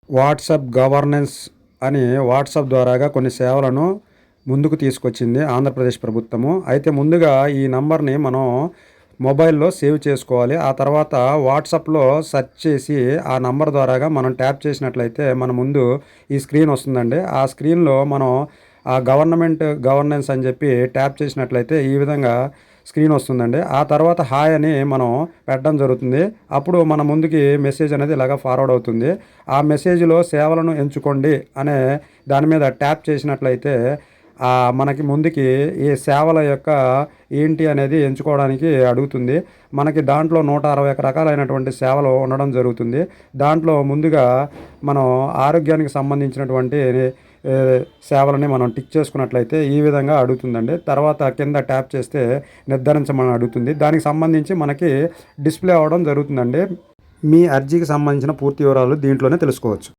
WhatsApp governance అని WhatsApp ద్వారాగా కొన్ని సేవలను ముందుకు తీసుకొచ్చింది ఆంధ్రప్రదేశ్ ప్రభుత్వము. అయితే ముందుగా ఈ నంబర్‌ని మనం మొబైల్‌లో సేవ్ చేసుకోవాలి. ఆ తర్వాత వాట్సాప్‌లో సెర్చ్ చేసి ఆ నంబర్ ద్వారాగా మనం ట్యాప్ చేసినట్లయితే మన ముందు ఈ స్క్రీన్ వస్తుందండి. ఆ స్క్రీన్‌లో మనం ఆ గవర్నెన్స్ అని చెప్పి ట్యాప్ చేసినట్లయితే ఈ విధంగా స్క్రీన్ వస్తుందండి. ఆ తర్వాత హాయ్ అని మనం పెట్టడం జరుగుతుంది. అప్పుడు మన ముందుకి మెసేజ్ అనేది ఇలాగ ఫార్వర్డ్ అవుతుంది. ఆ మెసేజ్‌లో సేవలను ఎంచుకోండి అనే దాని మీద ట్యాప్ చేసినట్లయితే మనకి ముందుకి ఈ సేవల యొక్క ఏంటి అనేది ఎంచుకోవడానికి అడుగుతుంది. మనకి దాంట్లో 161 రకాలైనటువంటి సేవలు ఉండడం జరుగుతుంది. దాంట్లో ముందుగా మనం ఆరోగ్యానికి సంబంధించినటువంటి సేవలని మనం టిక్ చేసుకున్నట్లయితే ఈ విధంగా అడుగుతుందండి. తర్వాత కింద ట్యాప్ చేస్తే నిర్ధారించమని అడుగుతుంది. దానికి సంబంధించి మనకి డిస్‌ప్లే అవ్వడం జరుగుతుందండి. మీ అర్జీకి సంబంధించిన పూర్తి వివరాలు దీంట్లోనే తెలుసుకోవచ్చు.